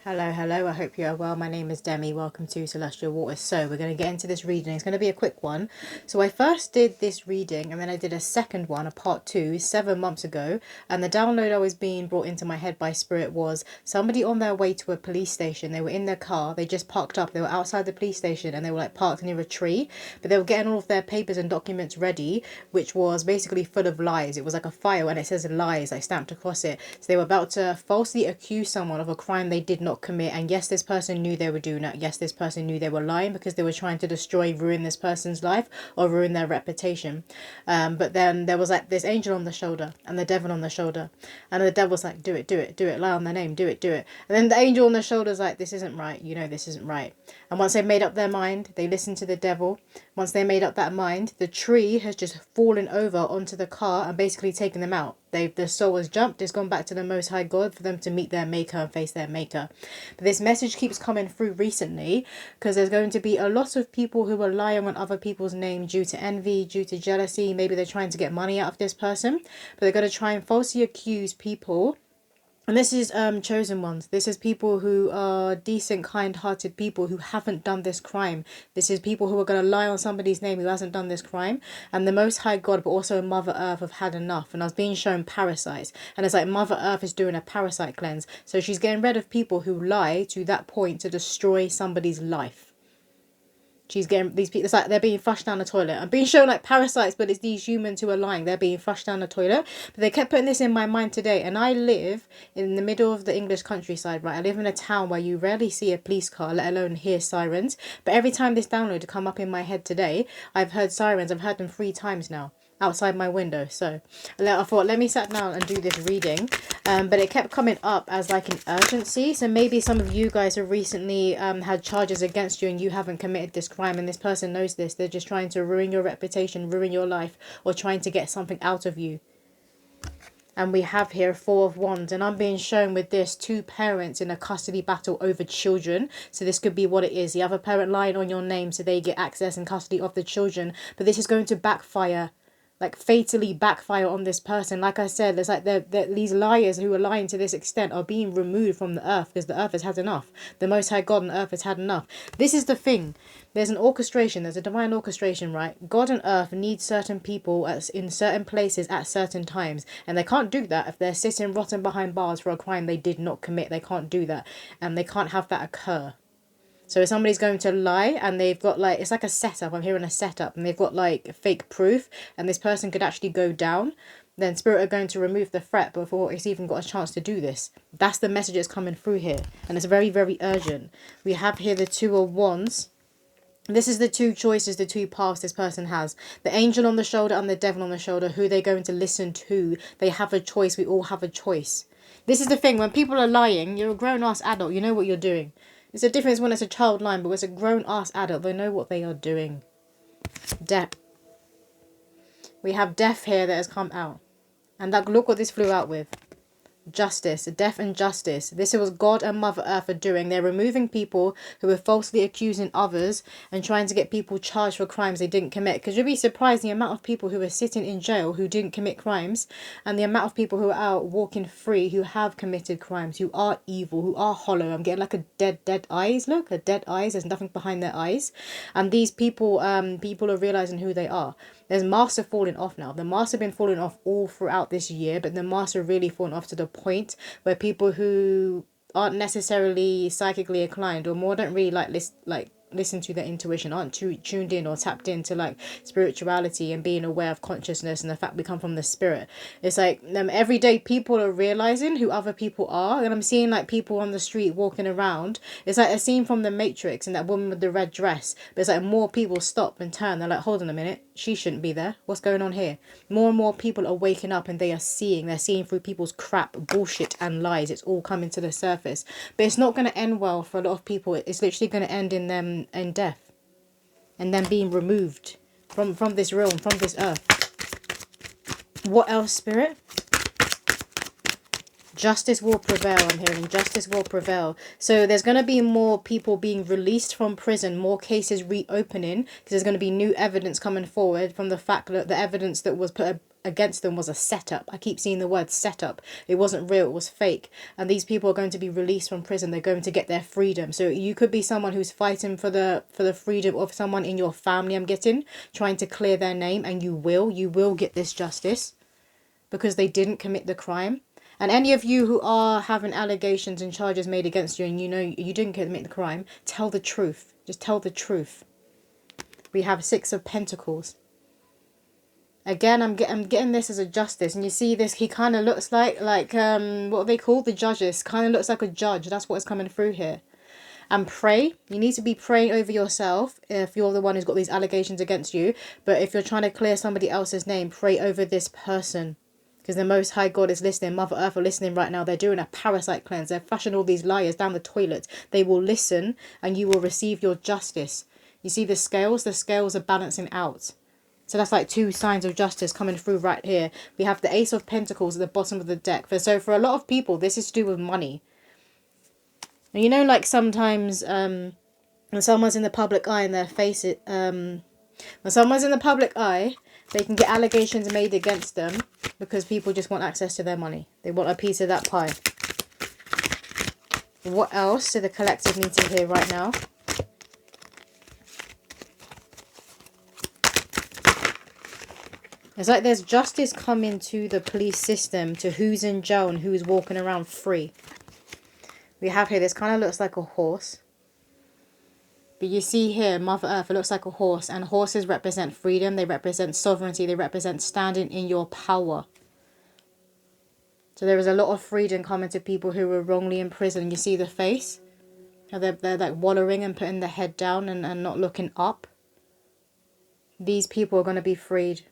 Hello, I hope you are well. My name is Demi. Welcome to Celestial Waters. So we're going to get into this reading. It's going to be a quick one. So I first did this reading and then I did a second one, a part 2, 7 months ago. And the download I was being brought into my head by Spirit was somebody on their way to a police station. They were in their car. They just parked up. They were outside the police station and they were like parked near a tree. But they were getting all of their papers and documents ready, which was basically full of lies. It was like a file and it says lies, like stamped across it. So they were about to falsely accuse someone of a crime they did not commit, and yes, this person knew they were doing that. Yes, this person knew they were lying because they were trying to ruin this person's life or ruin their reputation. But then there was like this angel on the shoulder and the devil on the shoulder, and the devil's like, do it, lie on their name, do it. And then the angel on the shoulder's like, this isn't right, this isn't right. And once they made up their mind, they listened to the devil. Once they made up that mind, the tree has just fallen over onto the car and basically taken them out. The soul has jumped. It's gone back to the Most High God for them to meet their maker and face their maker. But this message keeps coming through recently because there's going to be a lot of people who are lying on other people's name due to envy, due to jealousy. Maybe they're trying to get money out of this person, but they're going to try and falsely accuse people. And this is chosen ones. This is people who are decent, kind-hearted people who haven't done this crime. This is people who are going to lie on somebody's name who hasn't done this crime. And the Most High God, but also Mother Earth have had enough. And I was being shown parasites. And it's like Mother Earth is doing a parasite cleanse. So she's getting rid of people who lie to that point to destroy somebody's life. She's getting these people, it's like they're being flushed down the toilet. I'm being shown like parasites, but it's these humans who are lying. They're being flushed down the toilet. But they kept putting this in my mind today. And I live in the middle of the English countryside, right? I live in a town where you rarely see a police car, let alone hear sirens. But every time this download to come up in my head today, I've heard sirens. I've heard them 3 times now outside my window. So I thought, let me sit down and do this reading. But it kept coming up as like an urgency. So maybe some of you guys have recently had charges against you and you haven't committed this crime, and this person knows this. They're just trying to ruin your reputation, ruin your life, or trying to get something out of you. And we have here 4 of Wands, and I'm being shown with this 2 parents in a custody battle over children. So this could be what it is. The other parent lying on your name so they get access and custody of the children. But this is going to backfire, like fatally backfire on this person. Like I said, there's like these liars who are lying to this extent are being removed from the earth because the earth has had enough. The Most High God on earth has had enough. This is the thing. There's an orchestration. There's a divine orchestration, right? God and earth need certain people in certain places at certain times. And they can't do that if they're sitting rotten behind bars for a crime they did not commit. They can't do that. And they can't have that occur. So if somebody's going to lie and they've got like, it's like a setup, I'm hearing a setup, and they've got like fake proof and this person could actually go down, then Spirit are going to remove the threat before it's even got a chance to do this. That's the message that's coming through here. And it's very, very urgent. We have here the 2 of Wands. This is the 2 choices, the 2 paths this person has. The angel on the shoulder and the devil on the shoulder. Who they're going to listen to. They have a choice. We all have a choice. This is the thing. When people are lying, you're a grown-ass adult. You know what you're doing. It's a difference when it's a child line, but when it's a grown-ass adult, they know what they are doing. Death. We have death here that has come out. And look what this flew out with. Justice, death and justice. This is what God and Mother Earth are doing. They're removing people who are falsely accusing others and trying to get people charged for crimes they didn't commit. Because you'll be surprised the amount of people who are sitting in jail who didn't commit crimes, and the amount of people who are out walking free who have committed crimes, who are evil, who are hollow. I'm getting like a dead eyes. Look, a dead eyes. There's nothing behind their eyes. And these people are realizing who they are. There's masks are falling off now. The masks have been falling off all throughout this year, but the masks are really falling off to the point where people who aren't necessarily psychically inclined or more don't really listen to their intuition, aren't too tuned in or tapped into like spirituality and being aware of consciousness and the fact we come from the spirit. It's like every day people are realizing who other people are, and I'm seeing like people on the street walking around. It's like a scene from the Matrix and that woman with the red dress, but it's like more people stop and turn. They're like, hold on a minute, she shouldn't be there. What's going on here? More and more people are waking up and they're seeing through people's crap, bullshit and lies. It's all coming to the surface, but it's not going to end well for a lot of people. It's literally going to end in them and death and then being removed from this realm, from this earth. What else, Spirit? Justice will prevail, I'm hearing. Justice will prevail. So there's going to be more people being released from prison, more cases reopening, because there's going to be new evidence coming forward from the fact that the evidence that was put against them was a setup. I keep seeing the word setup. It wasn't real, it was fake. And these people are going to be released from prison. They're going to get their freedom. So you could be someone who's fighting for the freedom of someone in your family, I'm getting, trying to clear their name, and you will get this justice because they didn't commit the crime. And any of you who are having allegations and charges made against you and you know you didn't commit the crime, tell the truth. Just tell the truth. We have 6 of Pentacles. Again, I'm getting this as a justice. And you see this, he kind of looks like what are they called? The judges. Kind of looks like a judge. That's what is coming through here. And pray. You need to be praying over yourself if you're the one who's got these allegations against you. But if you're trying to clear somebody else's name, pray over this person. Because the Most High God is listening. Mother Earth are listening right now. They're doing a parasite cleanse. They're flushing all these liars down the toilet. They will listen and you will receive your justice. You see the scales? The scales are balancing out. So that's like 2 signs of justice coming through right here. We have the Ace of Pentacles at the bottom of the deck. So for a lot of people, this is to do with money. And you know, like sometimes when someone's in the public eye and their face, when someone's in the public eye, they can get allegations made against them because people just want access to their money. They want a piece of that pie. What else do the collective need to hear right now? It's like there's justice coming to the police system, to who's in jail and who's walking around free. We have here, this kind of looks like a horse. But you see here, Mother Earth, it looks like a horse. And horses represent freedom. They represent sovereignty. They represent standing in your power. So there is a lot of freedom coming to people who were wrongly imprisoned. You see the face? How they're like wallowing and putting their head down and not looking up. These people are going to be freed.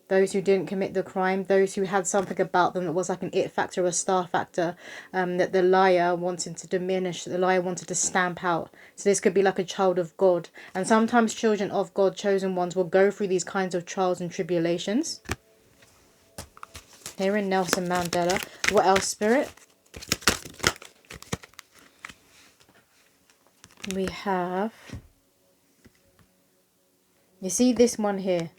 Those who didn't commit the crime, those who had something about them that was like an it factor or a star factor, that the liar wanted to diminish, the liar wanted to stamp out. So this could be like a child of God. And sometimes children of God, chosen ones, will go through these kinds of trials and tribulations. Here in Nelson Mandela. What else, Spirit? We have... You see this one here?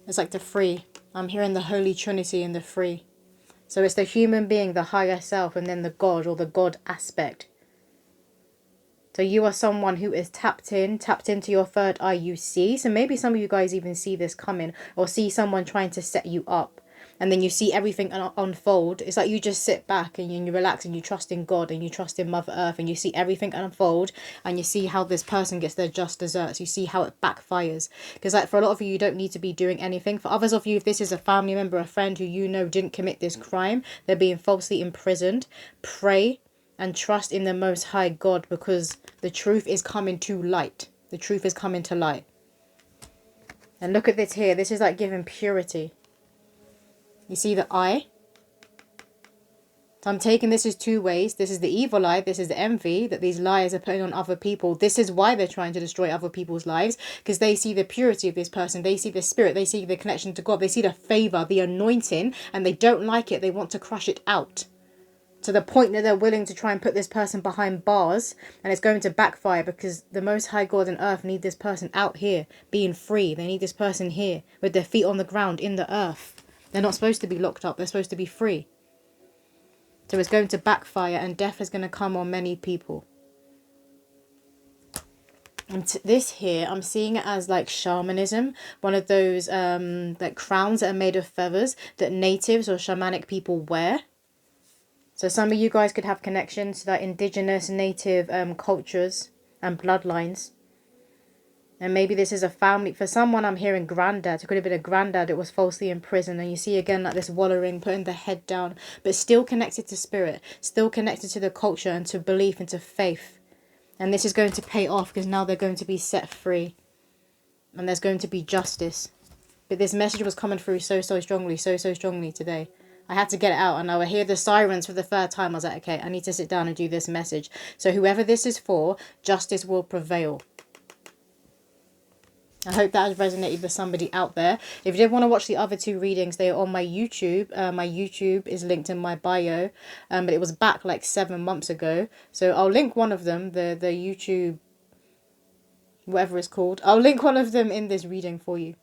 It's like the three. I'm hearing the Holy Trinity and the three. So it's the human being, the higher self, and then the God or the God aspect. So you are someone who is tapped into your third eye, you see. So maybe some of you guys even see this coming or see someone trying to set you up. And then you see everything unfold. It's like you just sit back and you relax and you trust in God and you trust in Mother Earth and you see everything unfold and you see how this person gets their just desserts. You see how it backfires. Because like for a lot of you, you don't need to be doing anything. For others of you, if this is a family member, a friend who you know didn't commit this crime, they're being falsely imprisoned, pray and trust in the Most High God because the truth is coming to light. The truth is coming to light. And look at this here. This is like giving purity. You see the eye? So I'm taking this as 2 ways. This is the evil eye. This is the envy that these liars are putting on other people. This is why they're trying to destroy other people's lives. Because they see the purity of this person. They see the spirit. They see the connection to God. They see the favor, the anointing. And they don't like it. They want to crush it out. To the point that they're willing to try and put this person behind bars. And it's going to backfire because the Most High God and Earth need this person out here being free. They need this person here with their feet on the ground in the earth. They're not supposed to be locked up. They're supposed to be free. So it's going to backfire and death is going to come on many people. And this here, I'm seeing it as like shamanism. One of those like crowns that are made of feathers that natives or shamanic people wear. So some of you guys could have connections to that indigenous native cultures and bloodlines. And maybe this is a family. For someone, I'm hearing granddad. It could have been a granddad that was falsely imprisoned. And you see again like this wallowing, putting the head down. But still connected to spirit. Still connected to the culture and to belief and to faith. And this is going to pay off because now they're going to be set free. And there's going to be justice. But this message was coming through so strongly today. I had to get it out. And I would hear the sirens for the 3rd time. I was like, okay, I need to sit down and do this message. So whoever this is for, justice will prevail. I hope that has resonated with somebody out there. If you did want to watch the other 2 readings, they are on my YouTube. My YouTube is linked in my bio. But it was back like 7 months ago. So I'll link one of them, the YouTube, whatever it's called. I'll link one of them in this reading for you.